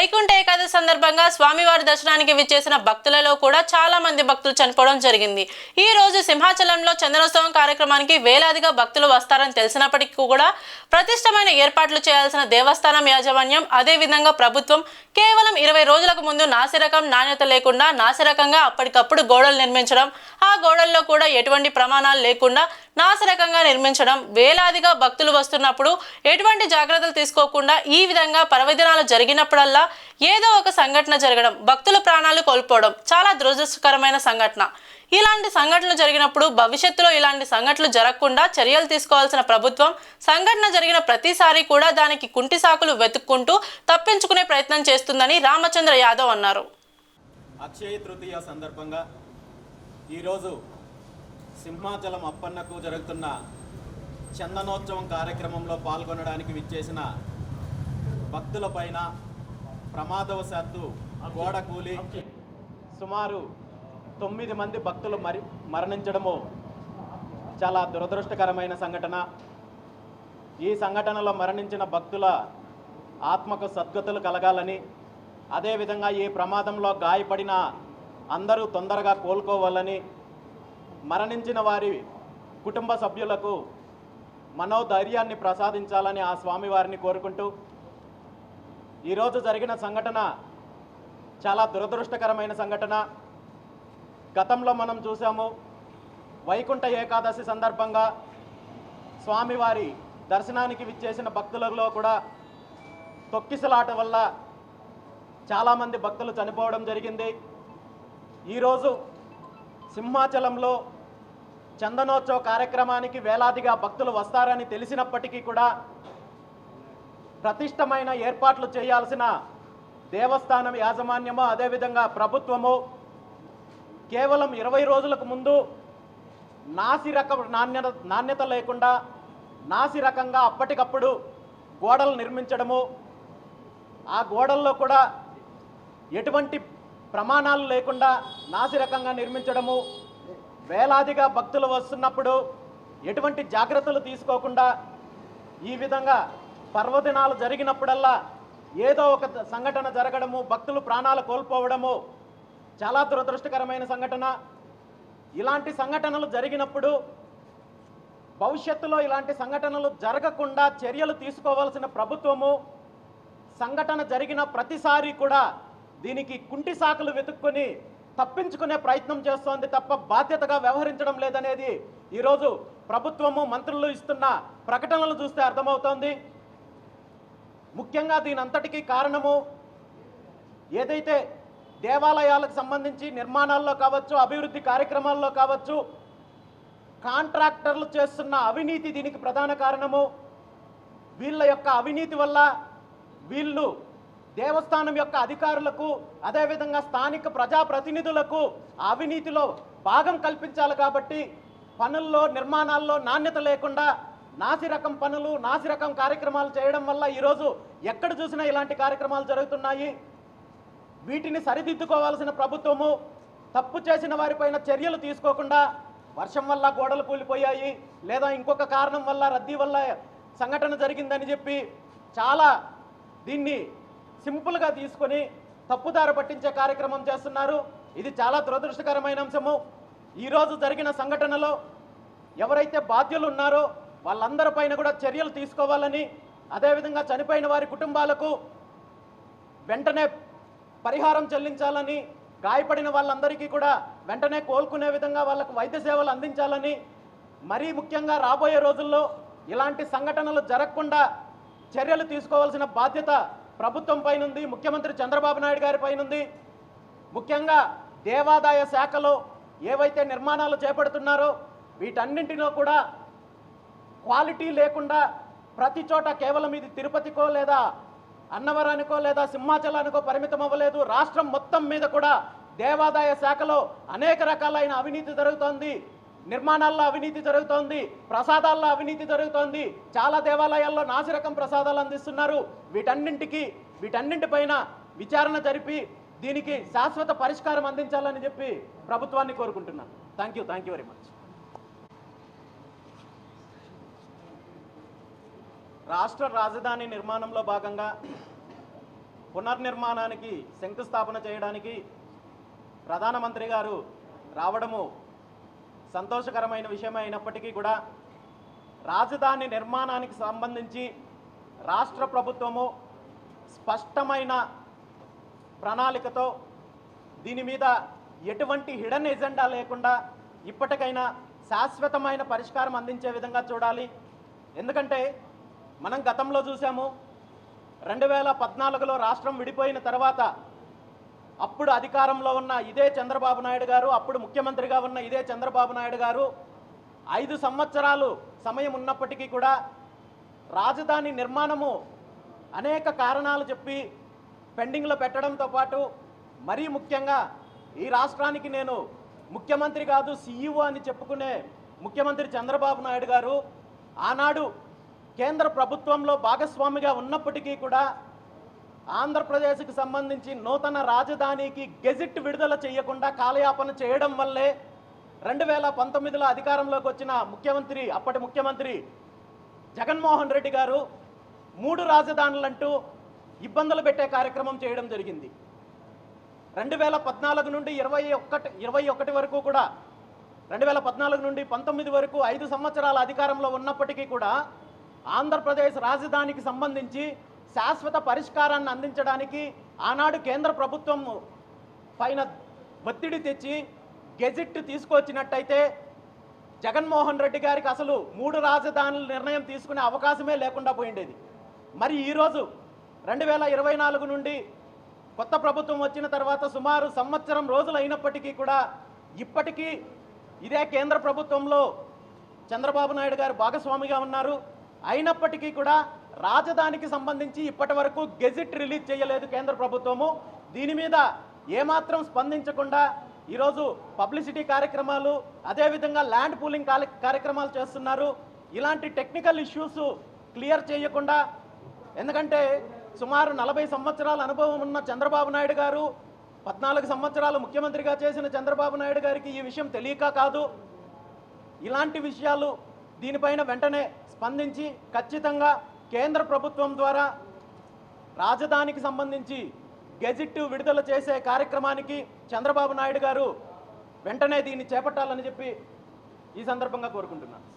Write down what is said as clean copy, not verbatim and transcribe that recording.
వైకుంఠ ఏకాదశి సందర్భంగా స్వామివారి దర్శనానికి విచ్చేసిన భక్తులలో కూడా చాలా మంది భక్తులు చనిపోవడం జరిగింది. ఈ రోజు సింహాచలంలో చందనోత్సవం కార్యక్రమానికి వేలాదిగా భక్తులు వస్తారని తెలిసినప్పటికీ కూడా ప్రతిష్టమైన ఏర్పాట్లు చేయాల్సిన దేవస్థానం యాజమాన్యం, అదే విధంగా ప్రభుత్వం కేవలం 20 రోజులకు ముందు నాసిరకం, నాణ్యత లేకుండా నాసిరకంగా అప్పటికప్పుడు గోడలు నిర్మించడం, ఆ గోడల్లో కూడా ఎటువంటి ప్రమాణాలు లేకుండా నాసిరకంగా నిర్మించడం, వేలాదిగా భక్తులు వస్తున్నప్పుడు ఎటువంటి జాగ్రత్తలు తీసుకోకుండా ఈ విధంగా పర్వదినాలు జరిగినప్పుడల్లా ఏదో ఒక సంఘటన జరగడం, భక్తుల ప్రాణాలు కోల్పోవడం చాలా దురదృష్టకరమైన సంఘటన. ఇలాంటి సంఘటనలు జరిగినప్పుడు భవిష్యత్తులో ఇలాంటి సంఘటనలు జరగకుండా చర్యలు తీసుకోవాల్సిన ప్రభుత్వం సంఘటన జరిగిన ప్రతిసారి కూడా దానికి కుంటి సాకులు వెతుక్కుంటూ తప్పించుకునే ప్రయత్నం చేస్తుందని రామచంద్ర యాదవ్ అన్నారు. అక్షయ తృతీయ సందర్భంగా ఈరోజు సింహాచలం అప్పన్నకు జరుగుతున్న చందనోత్సవం కార్యక్రమంలో పాల్గొనడానికి విచ్చేసిన భక్తులపైన ప్రమాదవశాత్తు గోడ కూలి సుమారు 9 మంది భక్తులు మరణించడము చాలా దురదృష్టకరమైన సంఘటన. ఈ సంఘటనలో మరణించిన భక్తుల ఆత్మకు సద్గతులు కలగాలని, అదేవిధంగా ఈ ప్రమాదంలో గాయపడిన అందరూ తొందరగా కోలుకోవాలని, మరణించిన వారి కుటుంబ సభ్యులకు మనోధైర్యాన్ని ప్రసాదించాలని ఆ స్వామివారిని కోరుకుంటూ, ఈరోజు జరిగిన సంఘటన చాలా దురదృష్టకరమైన సంఘటన. గతంలో మనం చూసాము, వైకుంఠ ఏకాదశి సందర్భంగా స్వామివారి దర్శనానికి విచ్చేసిన భక్తులలో కూడా తొక్కిసలాట వల్ల చాలామంది భక్తులు చనిపోవడం జరిగింది. ఈరోజు సింహాచలంలో చందనోత్సవ కార్యక్రమానికి వేలాదిగా భక్తులు వస్తారని తెలిసినప్పటికీ కూడా ప్రతిష్టమైన ఏర్పాట్లు చేయాల్సిన దేవస్థానం యాజమాన్యము, అదేవిధంగా ప్రభుత్వము కేవలం 20 రోజులకు ముందు నాణ్యత లేకుండా నాసిరకంగా అప్పటికప్పుడు గోడలు నిర్మించడము, ఆ గోడల్లో కూడా ఎటువంటి ప్రమాణాలు లేకుండా నాసిరకంగా నిర్మించడము, వేలాదిగా భక్తులు వస్తున్నప్పుడు ఎటువంటి జాగ్రత్తలు తీసుకోకుండా ఈ విధంగా పర్వదినాలు జరిగినప్పుడల్లా ఏదో ఒక సంఘటన జరగడము, భక్తులు ప్రాణాలు కోల్పోవడము చాలా దురదృష్టకరమైన సంఘటన. ఇలాంటి సంఘటనలు జరిగినప్పుడు భవిష్యత్తులో ఇలాంటి సంఘటనలు జరగకుండా చర్యలు తీసుకోవాల్సిన ప్రభుత్వము సంఘటన జరిగిన ప్రతిసారి కూడా దీనికి కుంటి సాకులు వెతుక్కొని తప్పించుకునే ప్రయత్నం చేస్తోంది తప్ప బాధ్యతగా వ్యవహరించడం లేదనేది ఈరోజు ప్రభుత్వము, మంత్రులు ఇస్తున్న ప్రకటనలు చూస్తే అర్థమవుతోంది. ముఖ్యంగా దీని అంతటికీ కారణము ఏదైతే దేవాలయాలకు సంబంధించి నిర్మాణాల్లో కావచ్చు, అభివృద్ధి కార్యక్రమాల్లో కావచ్చు, కాంట్రాక్టర్లు చేస్తున్న అవినీతి దీనికి ప్రధాన కారణము. వీళ్ళ యొక్క అవినీతి వల్ల వీళ్ళు దేవస్థానం యొక్క అధికారులకు, అదేవిధంగా స్థానిక ప్రజాప్రతినిధులకు అవినీతిలో భాగం కల్పించాలి. కాబట్టి పనుల్లో, నిర్మాణాల్లో నాణ్యత లేకుండా నాసిరకం పనులు, నాసిరకం కార్యక్రమాలు చేయడం వల్ల ఈరోజు ఎక్కడ చూసినా ఇలాంటి కార్యక్రమాలు జరుగుతున్నాయి. వీటిని సరిదిద్దుకోవాల్సిన ప్రభుత్వము తప్పు చేసిన వారిపైన చర్యలు తీసుకోకుండా వర్షం వల్ల గోడలు కూలిపోయాయి, లేదా ఇంకొక కారణం వల్ల, రద్దీ వల్ల సంఘటన జరిగిందని చెప్పి చాలా దీన్ని సింపుల్గా తీసుకొని తప్పుదారి పట్టించే కార్యక్రమం చేస్తున్నారు. ఇది చాలా దురదృష్టకరమైన అంశము. ఈరోజు జరిగిన సంఘటనలో ఎవరైతే బాధ్యులు ఉన్నారో వాళ్ళందరిపైన కూడా చర్యలు తీసుకోవాలని, అదేవిధంగా చనిపోయిన వారి కుటుంబాలకు వెంటనే పరిహారం చెల్లించాలని, గాయపడిన వాళ్ళందరికీ కూడా వెంటనే కోలుకునే విధంగా వాళ్ళకు వైద్య సేవలు అందించాలని, మరీ ముఖ్యంగా రాబోయే రోజుల్లో ఇలాంటి సంఘటనలు జరగకుండా చర్యలు తీసుకోవాల్సిన బాధ్యత ప్రభుత్వం పైన ఉంది, ముఖ్యమంత్రి చంద్రబాబు నాయుడు గారి పైన ఉంది. ముఖ్యంగా దేవాదాయ శాఖలో ఏవైతే నిర్మాణాలు చేపడుతున్నారో వీటన్నింటిలో కూడా క్వాలిటీ లేకుండా ప్రతి చోట కేవలం ఇది తిరుపతికో లేదా అన్నవరానికో లేదా సింహాచలానికో పరిమితం అవ్వలేదు. రాష్ట్రం మొత్తం మీద కూడా దేవాదాయ శాఖలో అనేక రకాలైన అవినీతి జరుగుతోంది, నిర్మాణాల్లో అవినీతి జరుగుతోంది, ప్రసాదాల్లో అవినీతి జరుగుతోంది. చాలా దేవాలయాల్లో నాసిరకం ప్రసాదాలు అందిస్తున్నారు. వీటన్నింటిపైన విచారణ జరిపి దీనికి శాశ్వత పరిష్కారం అందించాలని చెప్పి ప్రభుత్వాన్ని కోరుకుంటున్నాను. Thank you very much. రాష్ట్ర రాజధాని నిర్మాణంలో భాగంగా పునర్నిర్మాణానికి శంకుస్థాపన చేయడానికి ప్రధానమంత్రి గారు రావడము సంతోషకరమైన విషయం అయినప్పటికీ కూడా రాజధాని నిర్మాణానికి సంబంధించి రాష్ట్ర ప్రభుత్వము స్పష్టమైన ప్రణాళికతో దీని మీద ఎటువంటి హిడెన్ ఎజెండా లేకుండా ఇప్పటికైనా శాశ్వతమైన పరిష్కారం అందించే విధంగా చూడాలి. ఎందుకంటే మనం గతంలో చూసాము 2014లో రాష్ట్రం విడిపోయిన తర్వాత అప్పుడు అధికారంలో ఉన్న ఇదే చంద్రబాబు నాయుడు గారు, అప్పుడు ముఖ్యమంత్రిగా ఉన్న ఇదే చంద్రబాబు నాయుడు గారు 5 సంవత్సరాలు సమయం ఉన్నప్పటికీ కూడా రాజధాని నిర్మాణము అనేక కారణాలు చెప్పి పెండింగ్లో పెట్టడంతో పాటు మరీ ముఖ్యంగా ఈ రాష్ట్రానికి నేను ముఖ్యమంత్రి కాదు సీఈఓ అని చెప్పుకునే ముఖ్యమంత్రి చంద్రబాబు నాయుడు గారు ఆనాడు కేంద్ర ప్రభుత్వంలో భాగస్వామిగా ఉన్నప్పటికీ కూడా ఆంధ్రప్రదేశ్కి సంబంధించి నూతన రాజధానికి గెజిట్ విడుదల చేయకుండా కాలయాపన చేయడం వల్లే 2019లో అధికారంలోకి వచ్చిన అప్పటి ముఖ్యమంత్రి జగన్మోహన్ రెడ్డి గారు 3 రాజధానులంటూ ఇబ్బందులు పెట్టే కార్యక్రమం చేయడం జరిగింది. 2014 నుండి 21 వరకు కూడా 2014 నుండి 19 వరకు 5 సంవత్సరాల అధికారంలో ఉన్నప్పటికీ కూడా ఆంధ్రప్రదేశ్ రాజధానికి సంబంధించి శాశ్వత పరిష్కారాన్ని అందించడానికి ఆనాడు కేంద్ర ప్రభుత్వం పైన ఒత్తిడి తెచ్చి గెజిట్ తీసుకొచ్చినట్టయితే జగన్మోహన్ రెడ్డి గారికి అసలు 3 రాజధానుల నిర్ణయం తీసుకునే అవకాశమే లేకుండా పోయిండేది. మరి ఈరోజు 2024 నుండి కొత్త ప్రభుత్వం వచ్చిన తర్వాత సుమారు సంవత్సరం రోజులు అయినప్పటికీ కూడా ఇప్పటికీ ఇదే కేంద్ర ప్రభుత్వంలో చంద్రబాబు నాయుడు గారు భాగస్వామిగా ఉన్నారు. అయినప్పటికీ కూడా రాజధానికి సంబంధించి ఇప్పటి వరకు గెజిట్ రిలీజ్ చేయలేదు కేంద్ర ప్రభుత్వము. దీని మీద ఏమాత్రం స్పందించకుండా ఈరోజు పబ్లిసిటీ కార్యక్రమాలు, అదేవిధంగా ల్యాండ్ పూలింగ్ కార్యక్రమాలు చేస్తున్నారు. ఇలాంటి టెక్నికల్ ఇష్యూస్ క్లియర్ చేయకుండా, ఎందుకంటే సుమారు 40 సంవత్సరాల అనుభవం ఉన్న చంద్రబాబు నాయుడు గారు 14 సంవత్సరాలు ముఖ్యమంత్రిగా చేసిన చంద్రబాబు నాయుడు గారికి ఈ విషయం తెలియక కాదు. ఇలాంటి విషయాలు దీనిపైన వెంటనే స్పందించి ఖచ్చితంగా కేంద్ర ప్రభుత్వం ద్వారా రాజధానికి సంబంధించి గెజిట్ విడుదల చేసే కార్యక్రమానికి చంద్రబాబు నాయుడు గారు వెంటనే దీన్ని చేపట్టాలని చెప్పి ఈ సందర్భంగా కోరుకుంటున్నాను.